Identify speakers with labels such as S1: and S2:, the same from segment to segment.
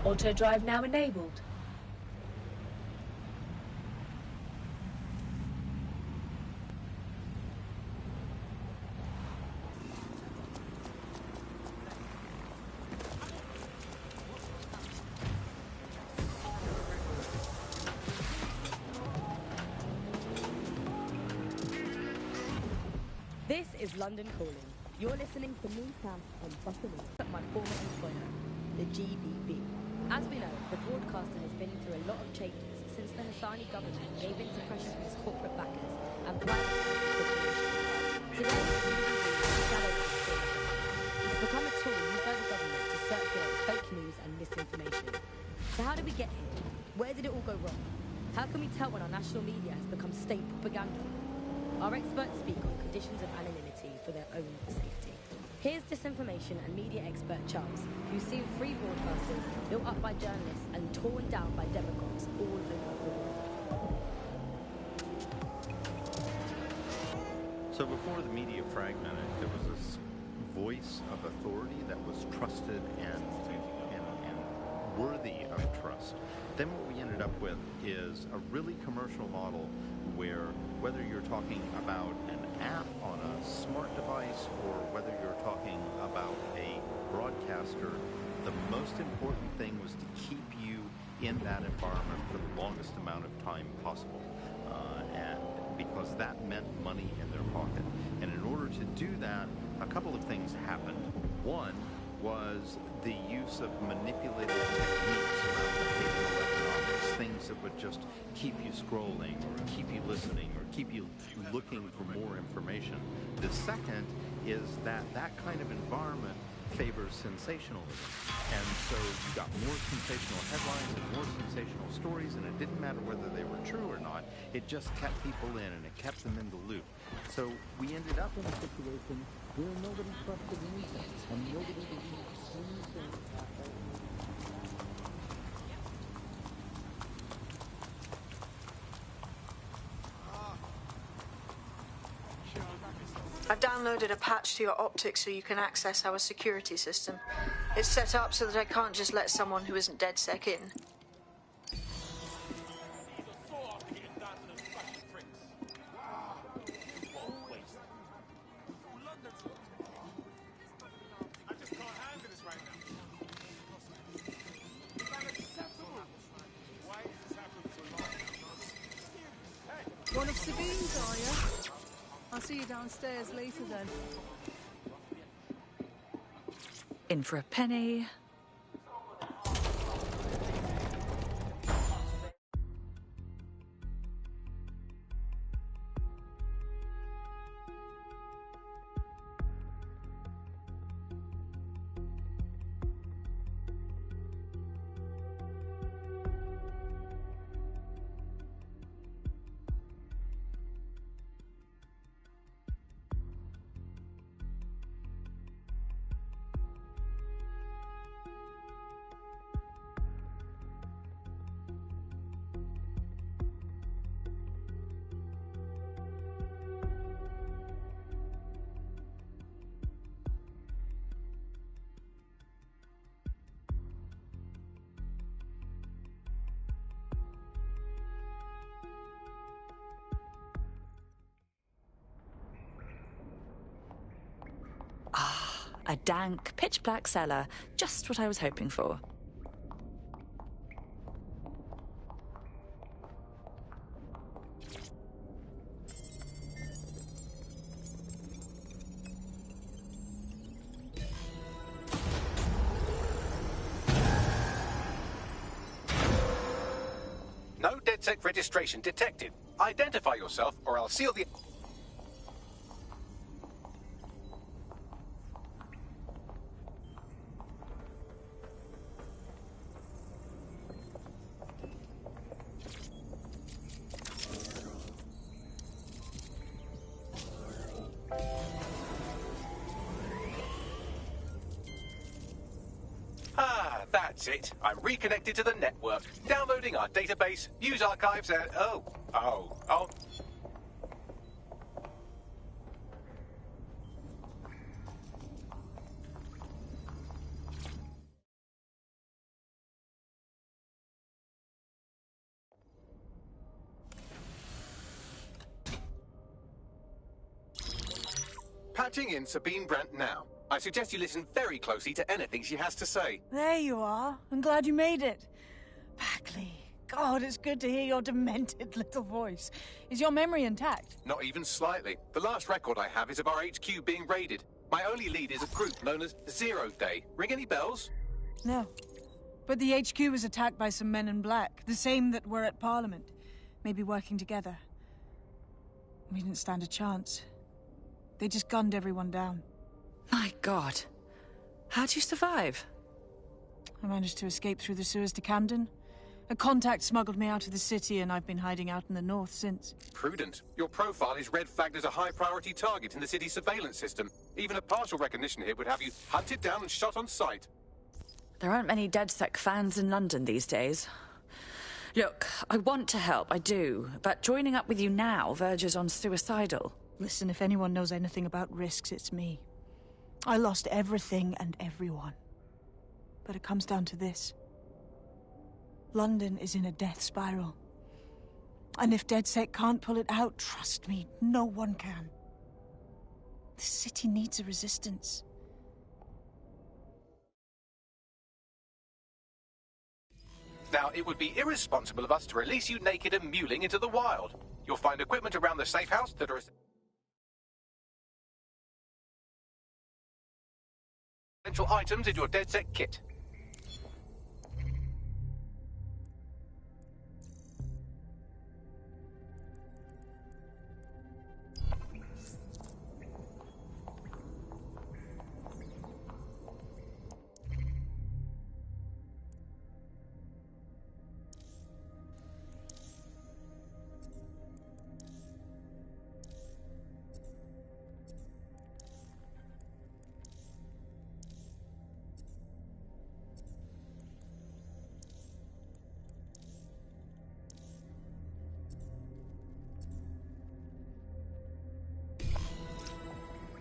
S1: Auto drive now enabled.
S2: This is London Calling. You're listening to me, Sam, on Buckingham at my former employer, the GBB. As we know, the broadcaster has been through a lot of changes since the Hassani government gave in to pressure from its corporate backers and privatised the situation. Today, it's become a tool used by the government to circulate fake news and misinformation. So how did we get here? Where did it all go wrong? How can we tell when our national media has become state propaganda? Our experts speak on conditions of anonymity for their own safety. Here's disinformation and media expert Charles, who's seen free broadcasters built up by journalists and torn down by demagogues all over the world.
S3: So before the media fragmented, there was this voice of authority that was trusted and worthy of trust. Then what we ended up with is a really commercial model where whether you're talking about an app on a smart device or whether you're talking about a broadcaster, the most important thing was to keep you in that environment for the longest amount of time possible. And because that meant money in their pocket. And in order to do that, a couple of things happened. One was the use of manipulative techniques around behavioral economics, things that would just keep you scrolling or keep you listening or keep you looking for more information. The second is that that kind of environment favors sensationalism. And so you got more sensational headlines and more sensational stories, and it didn't matter whether they were true or not. It just kept people in, and it kept them in the loop. So we ended up in a situation where nobody trusted anything, and nobody believed anything that
S4: I've downloaded a patch to your optics so you can access our security system. It's set up so that I can't just let someone who isn't DedSec in.
S5: One of Sabine's, are you? I'll see you downstairs later then.
S6: In for a penny. A dank, pitch-black cellar. Just what I was hoping for.
S7: DedSec registration detected. Identify yourself, or I'll seal the... That's it. I'm reconnected to the network. Downloading our database, news archives, and... Oh. Patching in Sabine Brandt now. I suggest you listen very closely to anything she has to say.
S5: There you are. I'm glad you made it. Bagley. God, it's good to hear your demented little voice. Is your memory intact?
S7: Not even slightly. The last record I have is of our HQ being raided. My only lead is a group known as Zero Day. Ring any bells?
S5: No. But the HQ was attacked by some men in black. The same that were at Parliament. Maybe working together. We didn't stand a chance. They just gunned everyone down.
S6: My God. How'd you survive?
S5: I managed to escape through the sewers to Camden. A contact smuggled me out of the city, and I've been hiding out in the north since.
S7: Prudent. Your profile is red flagged as a high-priority target in the city's surveillance system. Even a partial recognition hit would have you hunted down and shot on sight.
S6: There aren't many DedSec fans in London these days. Look, I want to help, I do. But joining up with you now verges on suicidal.
S5: Listen, if anyone knows anything about risks, it's me. I lost everything and everyone. But it comes down to this. London is in a death spiral. And if DedSec can't pull it out, trust me, no one can. The city needs a resistance.
S7: Now, it would be irresponsible of us to release you naked and mewling into the wild. You'll find equipment around the safe house that are... essential items in your DedSec kit.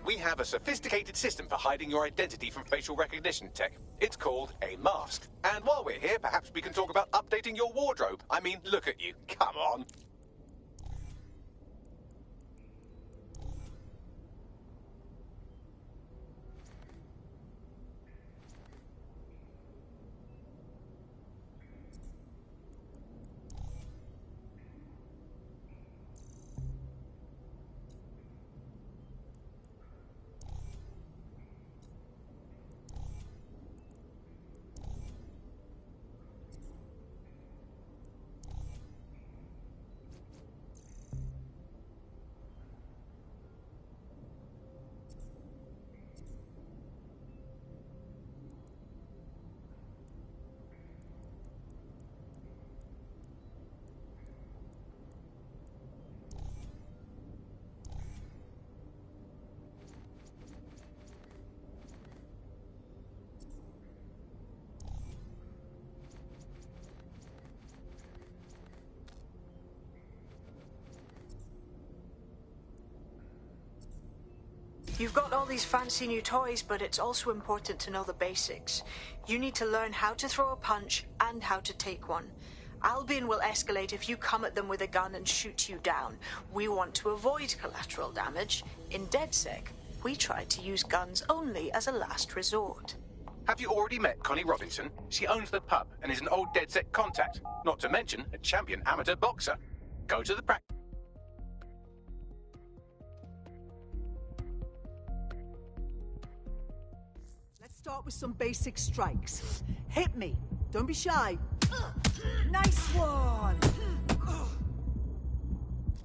S7: We have a sophisticated system for hiding your identity from facial recognition tech. It's called a mask. And while we're here, perhaps we can talk about updating your wardrobe. I mean, look at you. Come on.
S4: You've got all these fancy new toys, but it's also important to know the basics. You need to learn how to throw a punch and how to take one. Albion will escalate if you come at them with a gun and shoot you down. We want to avoid collateral damage. In DedSec, we try to use guns only as a last resort.
S7: Have you already met Connie Robinson? She owns the pub and is an old DedSec contact, not to mention a champion amateur boxer. Go to the practice.
S8: Let's start with some basic strikes. Hit me. Don't be shy. Nice one!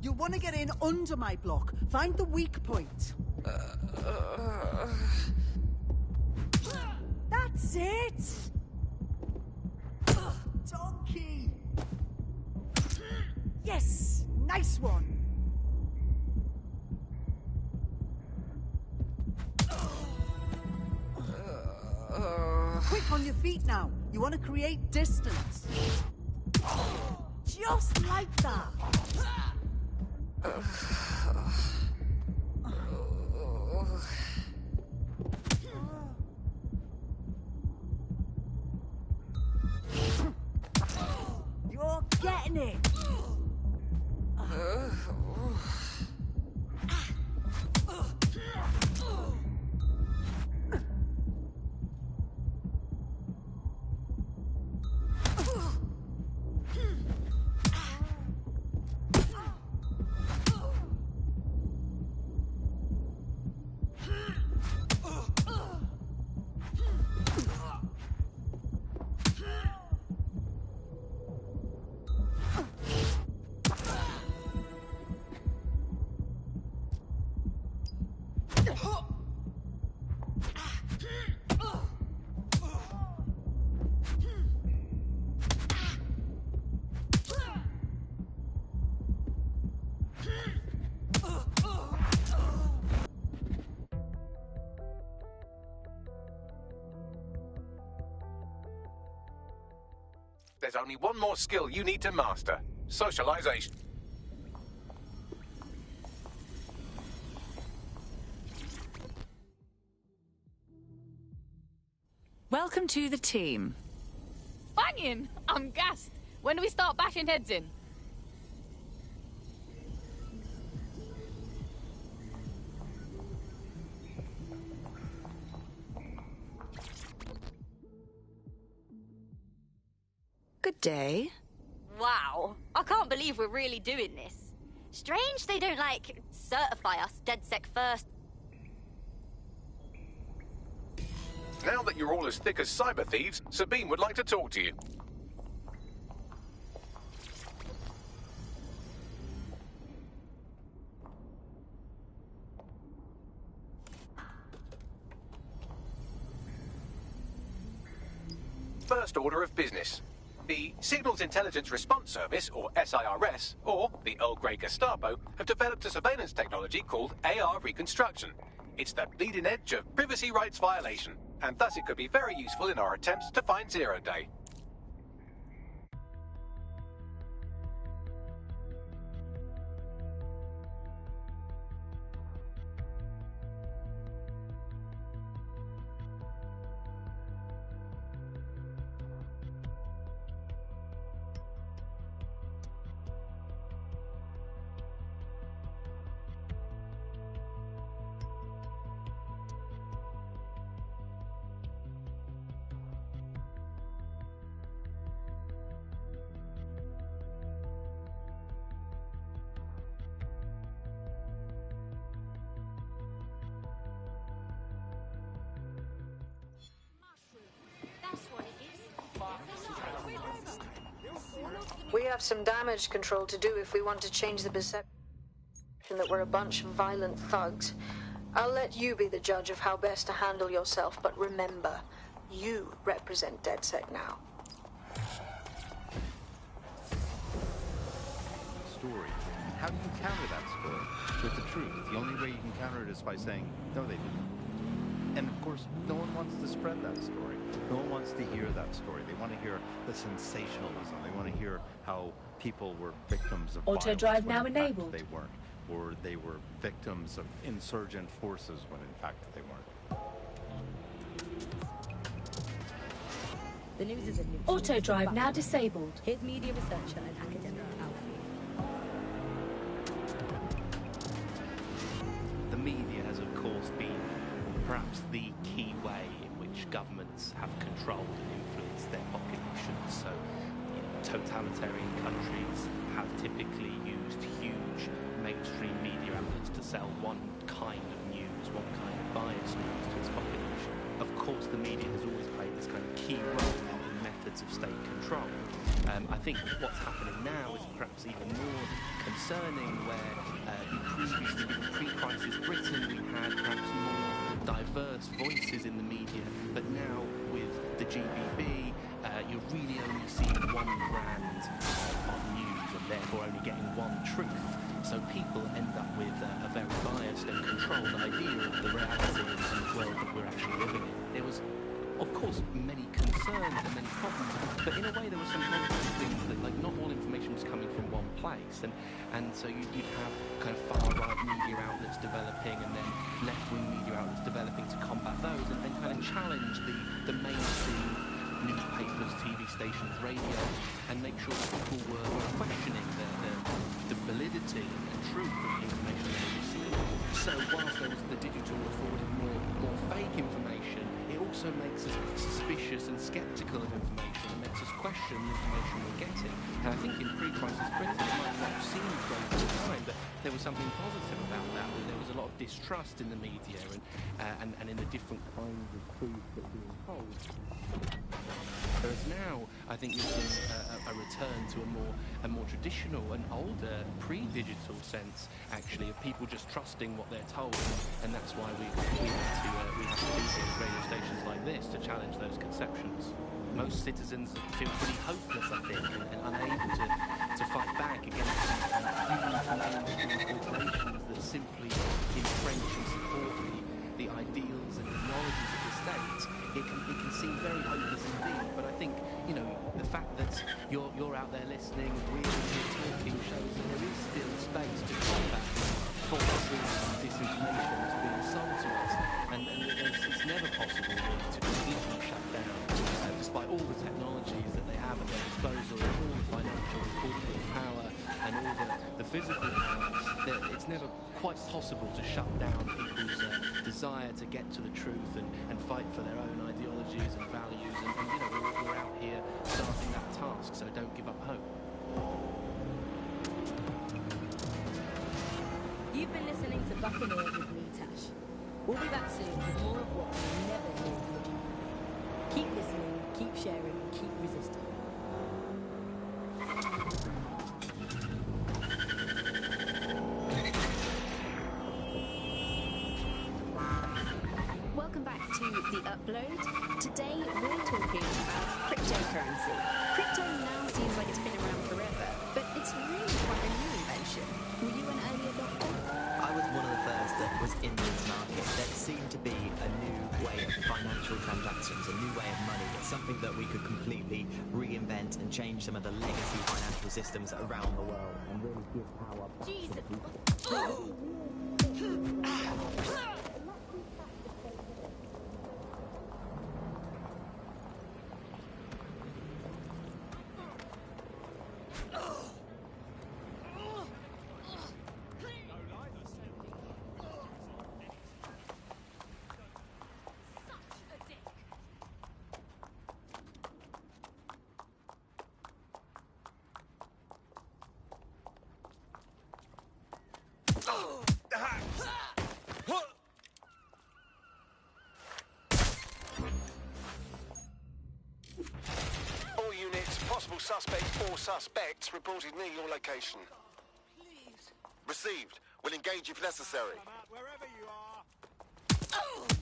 S8: You want to get in under my block. Find the weak point. That's it! Donkey! Yes! Nice one! Quick on your feet now. You want to create distance. Just like that. You're getting it.
S7: There's only one more skill you need to master. Socialization.
S6: Welcome to the team.
S9: Banging! I'm gassed. When do we start bashing heads in?
S6: Good day.
S2: Wow, I can't believe we're really doing this. Strange they don't, like, certify us DedSec first.
S7: Now that you're all as thick as cyber thieves, Sabine would like to talk to you. First order of business. The Signals Intelligence Response Service, or SIRS, or the Earl Grey Gestapo, have developed a surveillance technology called AR Reconstruction. It's the bleeding edge of privacy rights violation, and thus it could be very useful in our attempts to find Zero Day.
S4: We have some damage control to do if we want to change the perception that we're a bunch of violent thugs. I'll let you be the judge of how best to handle yourself, but remember, you represent DedSec now.
S3: Story. How do you counter that story? With the truth. The only way you can counter it is by saying, no, they didn't. And of course, no one wants to spread that story. No one wants to hear that story. They want to hear the sensationalism. They want to hear how people were victims of
S1: Auto
S3: violence
S1: drive
S3: when
S1: now
S3: in fact
S1: enabled.
S3: they weren't. Or they were victims of insurgent forces when in fact they weren't.
S2: The news is a new.
S1: Auto drive now disabled.
S2: Here's media researcher and academic Alfie.
S10: The media has, of course, been perhaps the key way in which governments have controlled and influenced their populations. So, totalitarian countries have typically used huge mainstream media outlets to sell one kind of news, one kind of biased news to its population. Of course, the media has always played this kind of key role in the method sense of state control. I think what's happening now is perhaps even more concerning, where previously, pre-crisis Britain, we had perhaps more diverse voices in the media, but now with the GBB, you're really only seeing one brand of news, and therefore only getting one truth. So people end up with a very biased and controlled idea of the reality and the world that we're actually living in. There was, of course, many concerns and many problems, but in a way there were some positive things, that like not all information was coming from one place, and so you'd have kind of far-right media outlets developing, and then left-wing media outlets developing to combat those, and then kind of challenge the mainstream newspapers, TV stations, radio, and make sure that people were questioning the validity and truth of the information they were receiving. So whilst there was the digital afforded more fake information, it also makes us suspicious and sceptical of information, and makes us question the information we're getting. And I think in pre-crisis Britain, it might not have seemed great at the time, but there was something positive about that. There was a lot of distrust in the media and in the different kinds of truths that were being told. Whereas now, I think we've seen a return to a more traditional and older, pre-digital sense, actually, of people just trusting what they're told, and that's why we have to be here at radio stations like this to challenge those conceptions. Most citizens feel pretty hopeless, I think, and unable to fight back against huge corporations that simply entrench and support the ideals and technologies of the state. It can seem very hopeless indeed, but I think, the fact that you're out there listening, we're here talking, shows that there is still space to combat false truths and disinformation that's being sold to us, and it's never possible really to completely shut down, despite all the technologies that they have at their disposal, and all the financial and corporate power, and all the physical power. It's never quite possible to shut down people's desire to get to the truth and fight for their own ideologies and values, and we're out here starting that task, so don't give up hope.
S2: You've been listening to Buccaneer with me, Tash. We'll be back soon with more of what you never hear from the GBB. Keep listening, keep sharing, and keep resisting.
S11: Welcome back to The Upload. Today we're talking about cryptocurrency. Crypto now seems like it's been around forever, but it's really quite a new invention. Were you an early adopter?
S12: I was one of the first that was in this market. There seemed to be a new way of financial transactions, a new way of money. It's something that we could completely reinvent and change some of the legacy financial systems around the world and really give power back to the people.
S13: Suspect or suspects reported near your location.
S14: Please.
S13: Received. We'll engage if necessary.
S14: Wherever you are.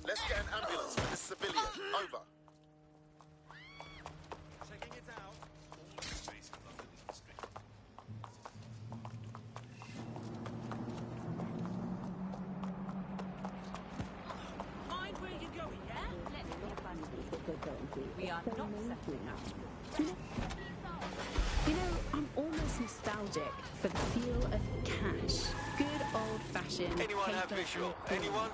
S13: Let's get an ambulance for this civilian. Over.
S14: Checking it out.
S8: Mind where you're going, yeah?
S2: We are not settling out.
S11: I'm almost nostalgic for the feel of cash. Good old-fashioned.
S13: Anyone have visual? Anyone?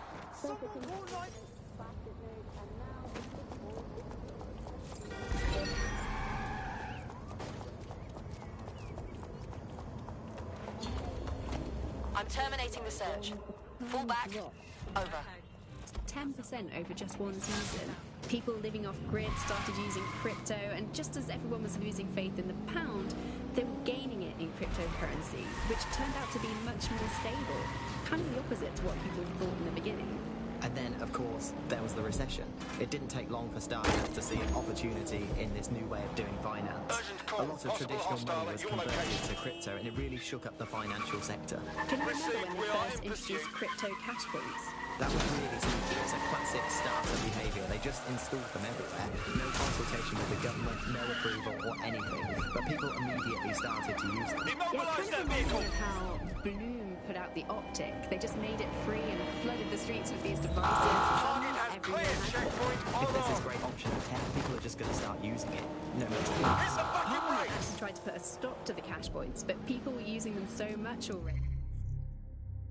S15: I'm terminating the search. Fall back. Over.
S11: 10% over just one season. People living off grid started using crypto, and just as everyone was losing faith in the pound, they were gaining it in cryptocurrency, which turned out to be much more stable. Kind of the opposite to what people thought in the beginning.
S12: And then, of course, there was the recession. It didn't take long for startups to see an opportunity in this new way of doing finance. A lot of traditional money was converted to crypto, and it really shook up the financial sector.
S11: Can you remember when they first introduced crypto cash points?
S12: That was really sneaky. It was a classic startup behaviour. They just installed them everywhere. No consultation with the government, no approval or anything. But people immediately started to use them.
S11: Yeah, it kind of reminds me of how Bloom put out the Optic. They just made it free and flooded the streets with these devices. Everyone had it.
S12: If there's this great option of tech, people are just going to start using it. No matter what.
S11: Government actually tried to put a stop to the cash points, but people were using them so much already.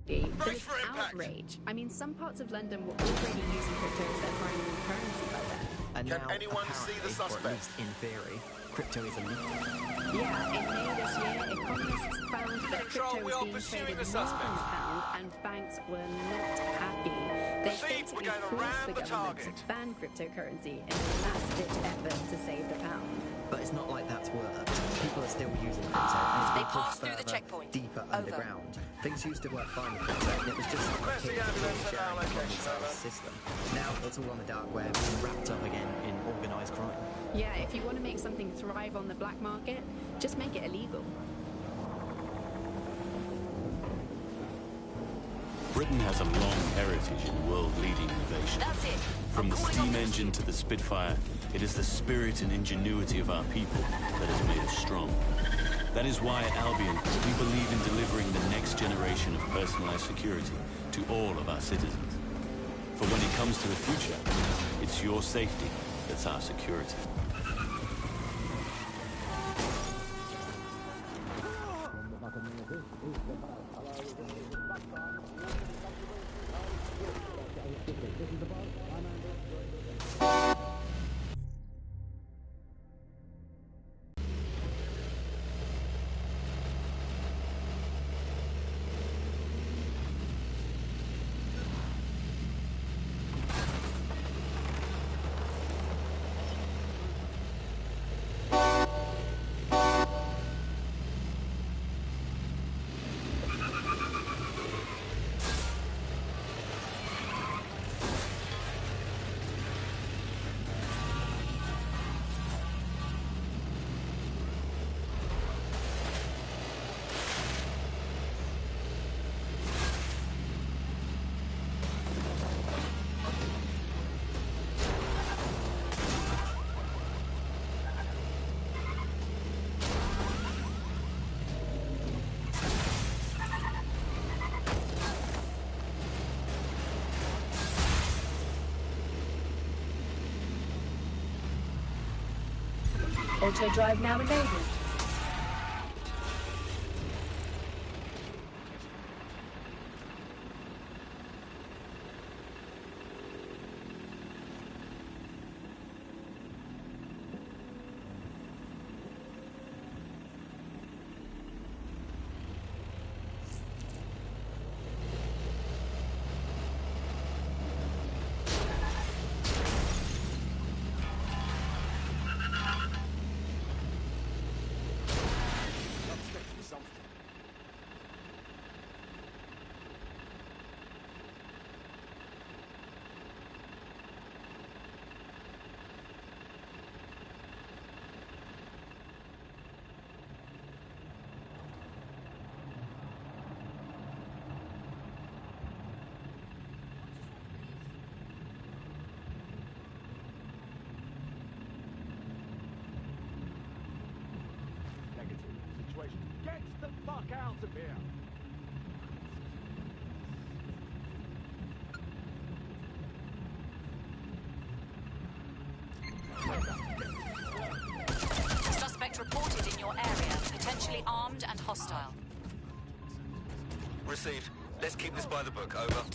S11: There was outrage. I mean, some parts of London were already using crypto as their primary currency by then.
S12: And
S13: Can
S12: now,
S13: anyone see the
S12: or at
S13: suspect?
S12: least in theory, crypto is illegal.
S11: Yeah, in May this year, economists found that crypto was being traded more than a pound, and banks were not happy. They basically forced the government to ban cryptocurrency in a last-ditch effort to save the pound.
S12: But it's not like that's worked. People are still using crypto, and it's been pushed further, deeper underground. Things used to work fine with crypto, and it was just a system. Now it's all on the dark web, wrapped up again in organised crime.
S11: Yeah, if you want to make something thrive on the black market, just make it illegal.
S16: Britain has a long heritage in world-leading innovation.
S15: That's it.
S16: From the steam engine to the Spitfire, it is the spirit and ingenuity of our people that has made us strong. That is why at Albion, we believe in delivering the next generation of personalized security to all of our citizens. For when it comes to the future, it's your safety that's our security.
S1: Auto drive now enabled.
S14: Get the fuck out of here!
S15: Suspect reported in your area, potentially armed and hostile.
S13: Received. Let's keep this by the book. Over.